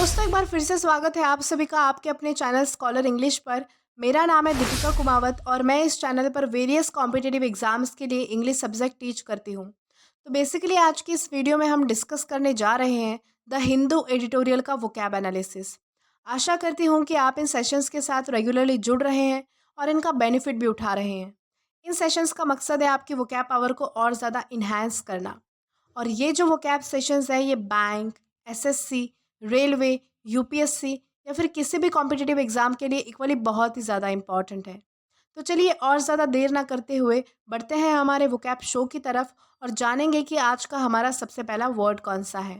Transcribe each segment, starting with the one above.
दोस्तों, एक बार फिर से स्वागत है आप सभी का आपके अपने चैनल स्कॉलर इंग्लिश पर। मेरा नाम है दीपिका कुमावत और मैं इस चैनल पर वेरियस कॉम्पिटिटिव एग्जाम्स के लिए इंग्लिश सब्जेक्ट टीच करती हूँ। तो बेसिकली आज की इस वीडियो में हम डिस्कस करने जा रहे हैं द हिंदू एडिटोरियल का वोकैब एनालिसिस। आशा करती हूँ कि आप इन सेशंस के साथ रेगुलरली जुड़ रहे हैं और इनका बेनिफिट भी उठा रहे हैं। इन सेशंस का मकसद है आपकी वोकैब पावर को और ज़्यादा इन्हांस करना। और ये जो वोकैब सेशंस है ये बैंक, एसएससी, रेलवे, यूपीएससी या फिर किसी भी कॉम्पिटिटिव एग्ज़ाम के लिए इक्वली बहुत ही ज़्यादा इम्पॉर्टेंट है। तो चलिए और ज़्यादा देर ना करते हुए बढ़ते हैं हमारे वोकैब शो की तरफ और जानेंगे कि आज का हमारा सबसे पहला वर्ड कौन सा है।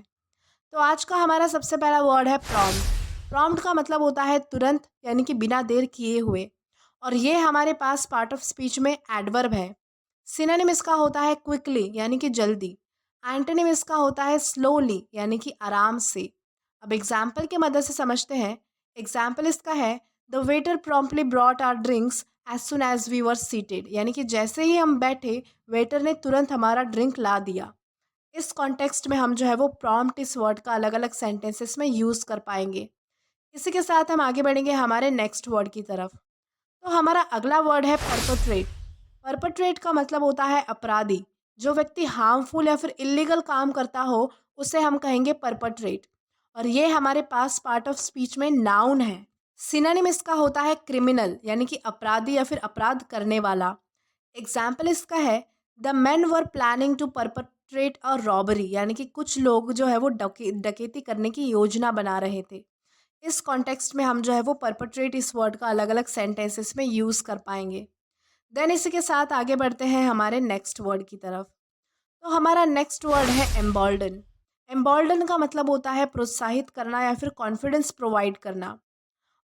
तो आज का हमारा सबसे पहला वर्ड है प्रॉम्प्ट। प्रॉम्प्ट का मतलब होता है तुरंत, यानी कि बिना देर किए हुए। और ये हमारे पास पार्ट ऑफ स्पीच में एडवर्ब है। सिनोनिम इसका होता है क्विकली, यानी कि जल्दी। एंटोनिम इसका होता है स्लोली, यानी कि आराम से। अब एग्जाम्पल की मदद से समझते हैं। एग्जाम्पल इसका है the waiter promptly brought our drinks as soon as we were seated, यानी कि जैसे ही हम बैठे वेटर ने तुरंत हमारा ड्रिंक ला दिया। इस कॉन्टेक्स्ट में हम जो है वो प्रॉम्प्ट इस वर्ड का अलग अलग सेंटेंसेस में यूज़ कर पाएंगे। इसी के साथ हम आगे बढ़ेंगे हमारे नेक्स्ट वर्ड की तरफ। तो हमारा अगला वर्ड है परपट्रेट। परपट्रेट का मतलब होता है अपराधी। जो व्यक्ति हार्मफुल या फिर इलीगल काम करता हो उसे हम कहेंगे परपट्रेट। और ये हमारे पास पार्ट ऑफ स्पीच में नाउन है। सिनोनिम इसका होता है क्रिमिनल, यानी कि अपराधी या फिर अपराध करने वाला। एग्जाम्पल इसका है the man were planning to perpetrate a robbery, यानी कि कुछ लोग जो है वो डकैती करने की योजना बना रहे थे। इस कॉन्टेक्स्ट में हम जो है वो परपट्रेट इस वर्ड का अलग अलग सेंटेंसेस में यूज़ कर पाएंगे। देन इसी के साथ आगे बढ़ते हैं हमारे नेक्स्ट वर्ड की तरफ। तो हमारा नेक्स्ट वर्ड है एम्बॉल्डन। एम्बॉल्डन का मतलब होता है प्रोत्साहित करना या फिर कॉन्फिडेंस प्रोवाइड करना।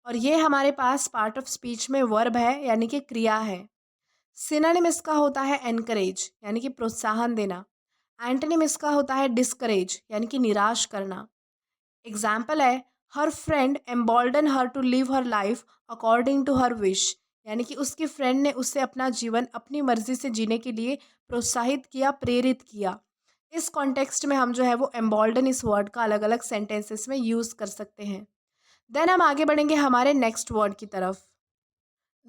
और ये हमारे पास पार्ट ऑफ स्पीच में वर्ब है, यानी कि क्रिया है। सिनोनिम इसका होता है एनकरेज, यानी कि प्रोत्साहन देना। एंटोनिम इसका होता है डिस्करेज, यानी कि निराश करना। एग्जाम्पल है her friend emboldened her to live her life according to her wish, यानी कि उसकी फ्रेंड ने उससे अपना जीवन अपनी मर्जी से जीने के लिए प्रोत्साहित किया, प्रेरित किया। इस कॉन्टेक्स्ट में हम जो है वो एम्बॉल्डन इस वर्ड का अलग अलग सेंटेंसेस में यूज़ कर सकते हैं। देन हम आगे बढ़ेंगे हमारे नेक्स्ट वर्ड की तरफ।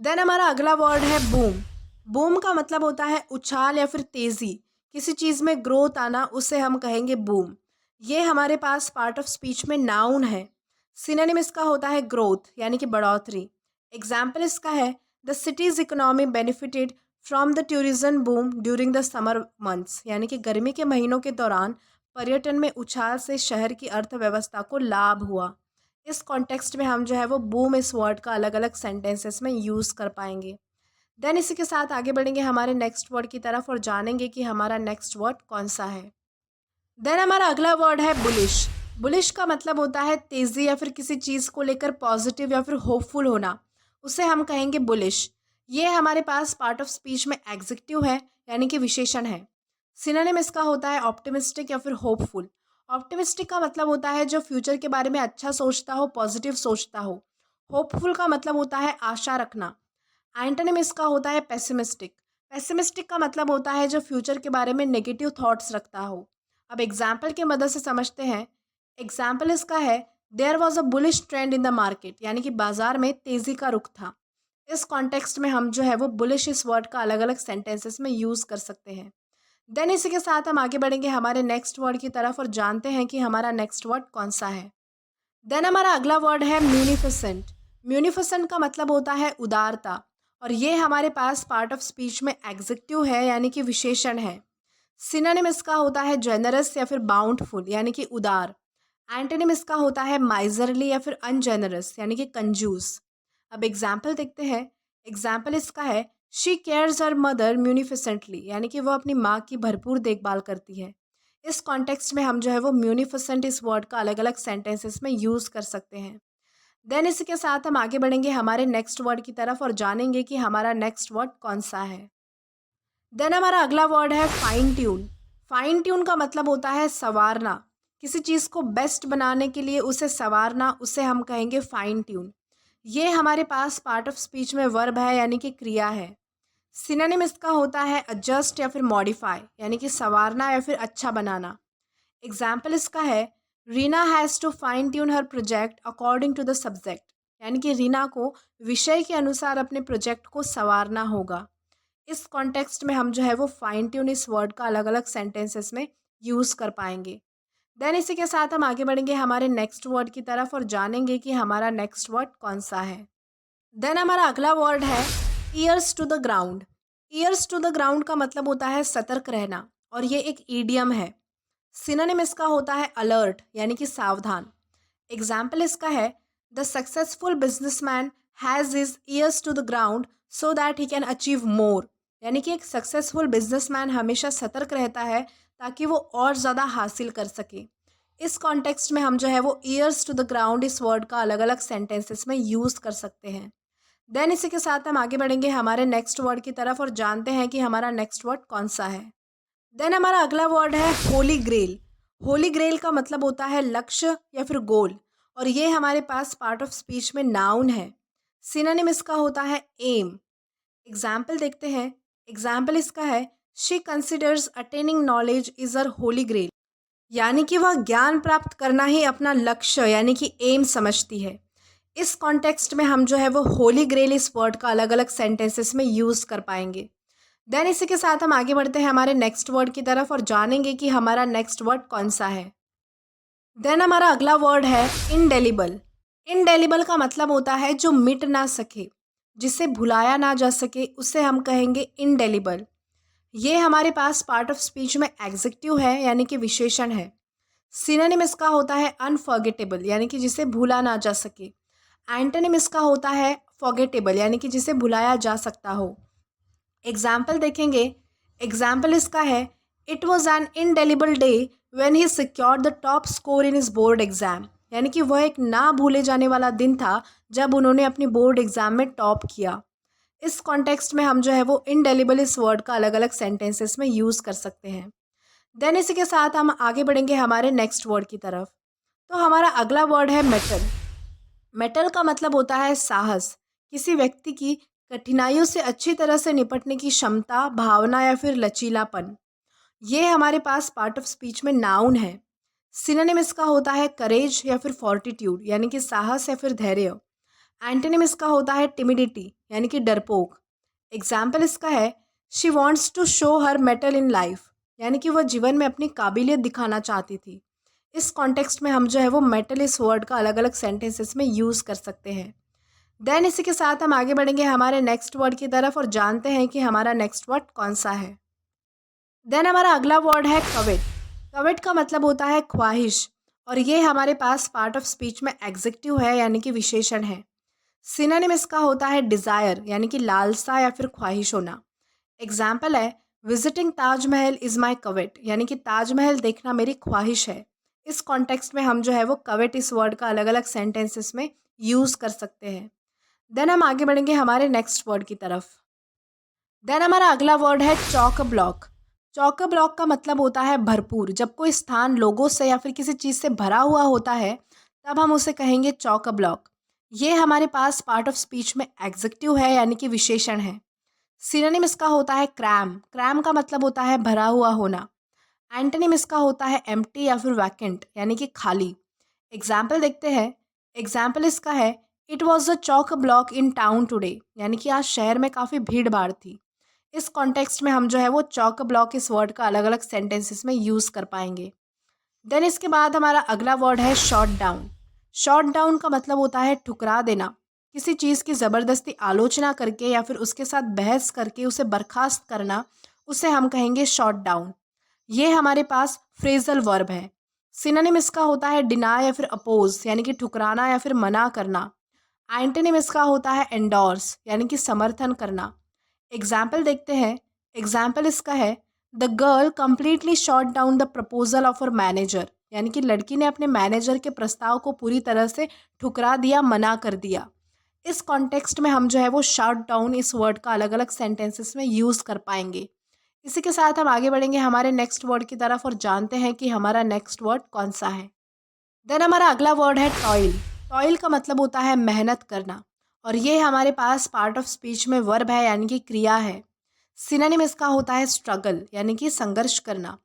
देन हमारा अगला वर्ड है बूम। बूम का मतलब होता है उछाल या फिर तेज़ी। किसी चीज़ में ग्रोथ आना उसे हम कहेंगे बूम। ये हमारे पास पार्ट ऑफ स्पीच में नाउन है। सिनोनिम इसका होता है ग्रोथ, यानी कि बढ़ोतरी। एग्जाम्पल इसका है the cities economy benefited from the tourism boom during the summer months, यानी कि गर्मी के महीनों के दौरान पर्यटन में उछाल से शहर की अर्थव्यवस्था को लाभ हुआ। इस कॉन्टेक्स्ट में हम जो है वो बूम इस वर्ड का अलग अलग सेंटेंसेस में यूज़ कर पाएंगे। देन इसी के साथ आगे बढ़ेंगे हमारे नेक्स्ट वर्ड की तरफ और जानेंगे कि हमारा नेक्स्ट वर्ड कौन सा है। देन हमारा अगला वर्ड है बुलिश। बुलिश का मतलब होता है तेज़ी या फिर किसी चीज़ को लेकर पॉजिटिव या फिर होपफुल होना, उसे हम कहेंगे बुलिश। ये हमारे पास पार्ट ऑफ स्पीच में एग्जेक्टिव है, यानी कि विशेषण है। सिनोनिम इसका होता है ऑप्टिमिस्टिक या फिर होपफुल। ऑप्टिमिस्टिक का मतलब होता है जो फ्यूचर के बारे में अच्छा सोचता हो, पॉजिटिव सोचता हो। होपफुल का मतलब होता है आशा रखना। एंटोनिम इसका होता है पेसिमिस्टिक। पेसिमिस्टिक का मतलब होता है जो फ्यूचर के बारे में नेगेटिव थॉट्स रखता हो। अब एग्जाम्पल की मदद से समझते हैं। एग्जाम्पल इसका है there was a bullish trend in the market, यानी कि बाजार में तेज़ी का रुख था। इस कॉन्टेक्स्ट में हम जो है वो बुलिश इस वर्ड का अलग अलग सेंटेंसेस में यूज़ कर सकते हैं। देन इसी के साथ हम आगे बढ़ेंगे हमारे नेक्स्ट वर्ड की तरफ और जानते हैं कि हमारा नेक्स्ट वर्ड कौन सा है। देन हमारा अगला वर्ड है म्यूनिफिसेंट। म्यूनिफिसेंट का मतलब होता है उदारता। और ये हमारे पास पार्ट ऑफ स्पीच में एग्जेक्टिव है, यानी कि विशेषण है। सिनोनिम इसका होता है जेनरस या फिर बाउंडफुल, यानी कि उदार। एंटोनिम इसका होता है माइजरली या फिर अनजेनरस, यानी कि कंजूस। अब एग्जाम्पल देखते हैं। एग्जाम्पल इसका है शी केयर्स हर मदर म्यूनिफिसेंटली, यानी कि वह अपनी माँ की भरपूर देखभाल करती है। इस कॉन्टेक्स्ट में हम जो है वो म्यूनिफिसेंट इस वर्ड का अलग अलग सेंटेंसेस में यूज़ कर सकते हैं। देन इसी के साथ हम आगे बढ़ेंगे हमारे नेक्स्ट वर्ड की तरफ और जानेंगे कि हमारा नेक्स्ट वर्ड कौन सा है। देन हमारा अगला वर्ड है फाइन ट्यून। फाइन ट्यून का मतलब होता है संवारना। किसी चीज़ को बेस्ट बनाने के लिए उसे संवारना, उसे हम कहेंगे फाइन ट्यून। ये हमारे पास पार्ट ऑफ स्पीच में वर्ब है, यानी कि क्रिया है। सिनोनिम इसका होता है एडजस्ट या फिर मॉडिफाई, यानी कि संवारना या फिर अच्छा बनाना। एग्जाम्पल इसका है Reena has to fine tune her project according to the subject. यानी कि रीना को विषय के अनुसार अपने प्रोजेक्ट को संवारना होगा। इस कॉन्टेक्स्ट में हम जो है वो फाइन ट्यून इस वर्ड का अलग अलग सेंटेंसेस में यूज़ कर पाएंगे। देन इसी के साथ हम आगे बढ़ेंगे हमारे नेक्स्ट वर्ड की तरफ और जानेंगे कि हमारा नेक्स्ट वर्ड कौन सा है। देन हमारा अगला वर्ड है ears to the ground. Ears to the ground का मतलब होता है सतर्क रहना और ये एक ईडियम है। सिनोनिम इसका होता है अलर्ट यानी कि सावधान। एग्जाम्पल इसका है the successful businessman has his ears to the ground so that he can achieve more. यानी कि एक सक्सेसफुल बिजनेसमैन हमेशा सतर्क रहता है ताकि वो और ज़्यादा हासिल कर सके। इस कॉन्टेक्स्ट में हम जो है वो ईयर्स टू द ग्राउंड इस वर्ड का अलग अलग सेंटेंसेस में यूज़ कर सकते हैं। देन इसी के साथ हम आगे बढ़ेंगे हमारे नेक्स्ट वर्ड की तरफ और जानते हैं कि हमारा नेक्स्ट वर्ड कौन सा है। देन हमारा अगला वर्ड है होली ग्रेल। होली ग्रेल का मतलब होता है लक्ष्य या फिर गोल और ये हमारे पास पार्ट ऑफ स्पीच में नाउन है। सिनोनिम इसका होता है एम। एग्जाम्पल देखते हैं। एग्जाम्पल इसका है she considers attaining knowledge is her holy grail. यानी कि वह ज्ञान प्राप्त करना ही अपना लक्ष्य यानी कि एम समझती है। इस कॉन्टेक्स्ट में हम जो है वो होली ग्रेल इस वर्ड का अलग अलग सेंटेंसेस में यूज़ कर पाएंगे। देन इसी के साथ हम आगे बढ़ते हैं हमारे नेक्स्ट वर्ड की तरफ और जानेंगे कि हमारा नेक्स्ट वर्ड कौन सा है। देन हमारा अगला वर्ड है इनडेलिबल। इनडेलिबल का मतलब होता है जो मिट ना सके, जिसे भुलाया ना जा सके, उसे हम कहेंगे इनडेलिबल। ये हमारे पास पार्ट ऑफ स्पीच में एग्जेक्टिव है यानी कि विशेषण है। सिनोनिम इसका होता है अनफॉरगेटेबल यानी कि जिसे भूला ना जा सके। एंटोनिम इसका होता है फॉरगेटेबल यानी कि जिसे भुलाया जा सकता हो। एग्जाम्पल देखेंगे। एग्जाम्पल इसका है it was an indelible day when he secured the top score in his board exam. यानी कि वह एक ना भूले जाने वाला दिन था जब उन्होंने अपनी बोर्ड एग्जाम में टॉप किया। इस कॉन्टेक्स्ट में हम जो है वो इनडेलिबल इस वर्ड का अलग अलग सेंटेंसेस में यूज़ कर सकते हैं। देन इसी के साथ हम आगे बढ़ेंगे हमारे नेक्स्ट वर्ड की तरफ। तो हमारा अगला वर्ड है मेटल। मेटल का मतलब होता है साहस, किसी व्यक्ति की कठिनाइयों से अच्छी तरह से निपटने की क्षमता, भावना या फिर लचीलापन। ये हमारे पास पार्ट ऑफ स्पीच में नाउन है। सिनोनिम इसका होता है करेज या फिर फॉर्टिट्यूड यानी कि साहस या फिर धैर्य। एंटोनिम इसका होता है टिमिडिटी यानी कि डरपोक। एग्जाम्पल इसका है she wants to show her mettle in life. यानी कि वह जीवन में अपनी काबिलियत दिखाना चाहती थी। इस कॉन्टेक्स्ट में हम जो है वो मेटल इस वर्ड का अलग अलग सेंटेंसेस में यूज़ कर सकते हैं। देन इसी के साथ हम आगे बढ़ेंगे हमारे नेक्स्ट वर्ड की तरफ और जानते हैं कि हमारा नेक्स्ट वर्ड कौन सा है। देन हमारा अगला वर्ड है कवेट। कवेट का मतलब होता है ख्वाहिश और ये हमारे पास पार्ट ऑफ स्पीच में एग्जेक्टिव है यानी कि विशेषण है। सिनोनिम इसका होता है डिज़ायर यानी कि लालसा या फिर ख्वाहिश होना। एग्जाम्पल है विजिटिंग ताजमहल इज़ माई कवेट यानी कि ताजमहल देखना मेरी ख्वाहिश है। इस कॉन्टेक्स्ट में हम जो है वो कवेट इस वर्ड का अलग अलग सेंटेंसेस में यूज़ कर सकते हैं। देन हम आगे बढ़ेंगे हमारे नेक्स्ट वर्ड की तरफ। देन हमारा अगला वर्ड है चॉक ब्लॉक। चॉक ब्लॉक का मतलब होता है भरपूर। जब कोई स्थान लोगों से या फिर किसी चीज़ से भरा हुआ होता है तब हम उसे कहेंगे चॉक ब्लॉक। ये हमारे पास पार्ट ऑफ स्पीच में एग्जेक्टिव है यानी कि विशेषण है। सिनोनिम इसका होता है क्रैम। क्रैम का मतलब होता है भरा हुआ होना। एंटोनिम इसका होता है एम्प्टी या फिर वैकेंट यानी कि खाली। एग्जाम्पल देखते हैं। एग्जाम्पल इसका है it was a chalk block in town today यानी कि आज शहर में काफ़ी भीड़ भाड़ थी। इस कॉन्टेक्स्ट में हम जो है वो चॉक ब्लॉक इस वर्ड का अलग अलग सेंटेंसेस में यूज़ कर पाएंगे। देन इसके बाद हमारा अगला वर्ड है शॉट डाउन। शॉट डाउन का मतलब होता है ठुकरा देना। किसी चीज़ की ज़बरदस्ती आलोचना करके या फिर उसके साथ बहस करके उसे बर्खास्त करना, उसे हम कहेंगे शॉट डाउन। ये हमारे पास फ्रेजल वर्ब है। सिनोनिम इसका होता है डिनाई या फिर अपोज यानी कि ठुकराना या फिर मना करना। एंटोनिम इसका होता है एंडोर्स यानी कि समर्थन करना। एग्जाम्पल देखते हैं। एग्जाम्पल इसका है the girl completely shot down the proposal of her manager. यानी कि लड़की ने अपने मैनेजर के प्रस्ताव को पूरी तरह से ठुकरा दिया, मना कर दिया। इस कॉन्टेक्स्ट में हम जो है वो शॉट डाउन इस वर्ड का अलग अलग सेंटेंसेस में यूज़ कर पाएंगे। इसी के साथ हम आगे बढ़ेंगे हमारे नेक्स्ट वर्ड की तरफ और जानते हैं कि हमारा नेक्स्ट वर्ड कौन सा है। देन हमारा अगला वर्ड है टॉयल। टॉयल का मतलब होता है मेहनत करना और ये हमारे पास पार्ट ऑफ स्पीच में वर्ब है यानी कि क्रिया है। सिनोनिम इसका होता है स्ट्रगल यानी कि संघर्ष करना।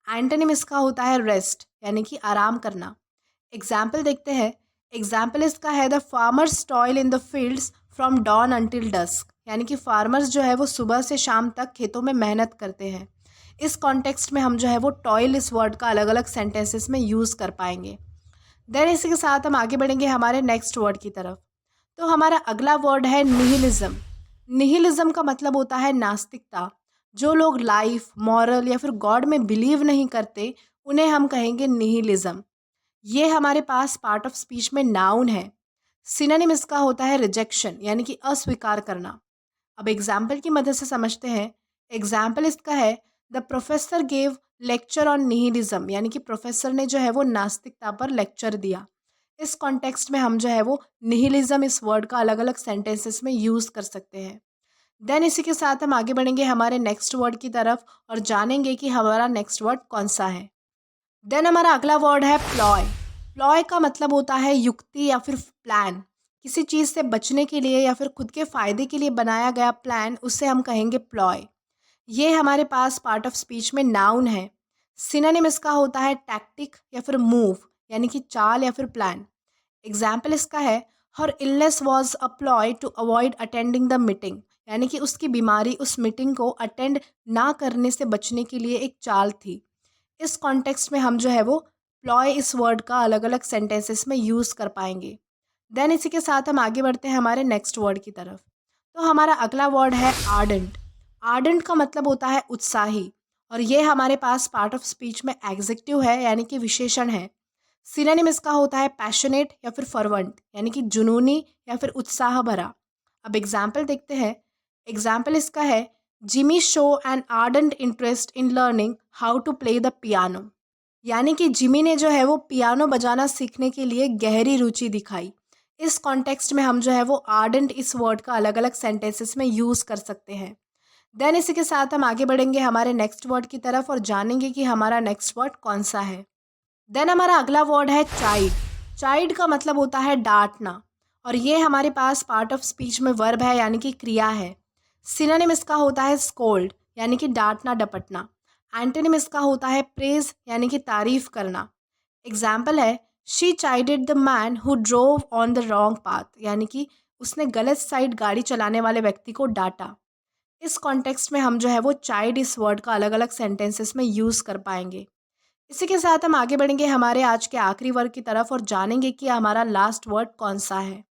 एंटोनिम इसका होता है रेस्ट यानी कि आराम करना। एग्जाम्पल देखते हैं। एग्जाम्पल इसका है the farmers toil in the fields from dawn until dusk, यानी कि फार्मर्स जो है वो सुबह से शाम तक खेतों में मेहनत करते हैं। इस कॉन्टेक्स्ट में हम जो है वो टॉयल इस वर्ड का अलग अलग सेंटेंसेस में यूज़ कर पाएंगे। देन इसी के साथ हम आगे बढ़ेंगे हमारे नेक्स्ट वर्ड की तरफ। तो हमारा अगला वर्ड है निहिलिज्म। निहिलिज्म का मतलब होता है नास्तिकता। जो लोग लाइफ, मॉरल या फिर गॉड में बिलीव नहीं करते उन्हें हम कहेंगे निहिलिज्म। ये हमारे पास पार्ट ऑफ स्पीच में नाउन है। सिनोनिम इसका होता है रिजेक्शन, यानी कि अस्वीकार करना। अब एग्जाम्पल की मदद से समझते हैं। एग्जाम्पल इसका है the professor gave lecture on nihilism, यानी कि प्रोफेसर ने जो है वो नास्तिकता पर लेक्चर दिया। इस कॉन्टेक्स्ट में हम जो है वो निहिलिज्म इस वर्ड का अलग अलग सेंटेंसेस में यूज़ कर सकते हैं। देन इसी के साथ हम आगे बढ़ेंगे हमारे नेक्स्ट वर्ड की तरफ और जानेंगे कि हमारा नेक्स्ट वर्ड कौन सा है। देन हमारा अगला वर्ड है प्लॉय। प्लॉय का मतलब होता है युक्ति या फिर प्लान। किसी चीज़ से बचने के लिए या फिर खुद के फ़ायदे के लिए बनाया गया प्लान, उसे हम कहेंगे प्लॉय। ये हमारे पास पार्ट ऑफ स्पीच में नाउन है। सिनोनिम इसका होता है टैक्टिक या फिर मूव, यानी कि चाल या फिर प्लान। एग्जाम्पल इसका है her illness was a ploy to avoid attending the meeting, यानी कि उसकी बीमारी उस मीटिंग को अटेंड ना करने से बचने के लिए एक चाल थी। इस कॉन्टेक्स्ट में हम जो है वो प्लॉय इस वर्ड का अलग अलग सेंटेंसेस में यूज़ कर पाएंगे। देन इसी के साथ हम आगे बढ़ते हैं हमारे नेक्स्ट वर्ड की तरफ। तो हमारा अगला वर्ड है आर्डेंट। आर्डेंट का मतलब होता है उत्साही, और ये हमारे पास पार्ट ऑफ स्पीच में एग्जेक्टिव है, यानी कि विशेषण है। सिनोनिम इसका होता है पैशनेट या फिर फर्वेंट, यानी कि जुनूनी या फिर उत्साह भरा। अब एग्जाम्पल देखते हैं। एग्जाम्पल इसका है Jimmy show an ardent interest in learning how to play the piano, यानी कि जिमी ने जो है वो पियानो बजाना सीखने के लिए गहरी रुचि दिखाई। इस कॉन्टेक्स्ट में हम जो है वो आर्डेंट इस वर्ड का अलग अलग सेंटेंसेस में यूज़ कर सकते हैं। देन इसी के साथ हम आगे बढ़ेंगे हमारे नेक्स्ट वर्ड की तरफ और जानेंगे कि हमारा नेक्स्ट वर्ड कौन सा है। देन हमारा अगला वर्ड है चाइड। चाइड का मतलब होता है डांटना, और ये हमारे पास पार्ट ऑफ स्पीच में वर्ब है, यानी कि क्रिया है। सिनोनिम इसका होता है स्कोल्ड, यानी कि डांटना डपटना। एंटोनिम इसका होता है प्रेज, यानी कि तारीफ करना। एग्जाम्पल है she chided the man who drove on the wrong path, यानी कि उसने गलत साइड गाड़ी चलाने वाले व्यक्ति को डांटा। इस कॉन्टेक्स्ट में हम जो है वो चाइड इस वर्ड का अलग अलग सेंटेंसेस में यूज़ कर पाएंगे। इसी के साथ हम आगे बढ़ेंगे हमारे आज के आखिरी वर्ड की तरफ और जानेंगे कि हमारा लास्ट वर्ड कौन सा है।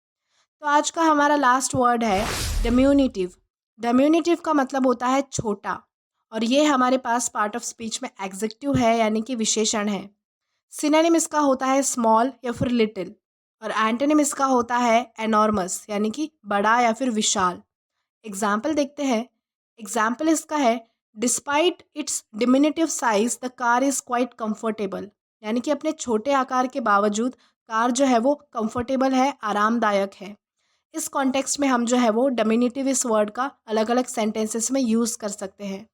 तो आज का हमारा लास्ट वर्ड है डिम्यूनिटिव। डिम्यूनिटिव का मतलब होता है छोटा, और ये हमारे पास पार्ट ऑफ स्पीच में एग्जेक्टिव है, यानी कि विशेषण है। सिनोनिम इसका होता है स्मॉल या फिर लिटिल, और एंटोनिम इसका होता है एनॉर्मस, यानी कि बड़ा या फिर विशाल। एग्जाम्पल देखते हैं। एग्जाम्पल इसका है despite its diminutive size the car is quite comfortable, यानी कि अपने छोटे आकार के बावजूद कार जो है वो कंफर्टेबल है, आरामदायक है। इस कॉन्टेक्स्ट में हम जो है वो डिमिनिटिव इस वर्ड का अलग अलग सेंटेंसेस में यूज़ कर सकते हैं।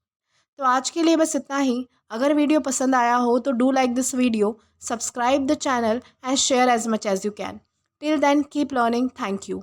तो आज के लिए बस इतना ही। अगर वीडियो पसंद आया हो तो do like this video, subscribe the channel and share as much as you can. Till then keep learning. Thank you.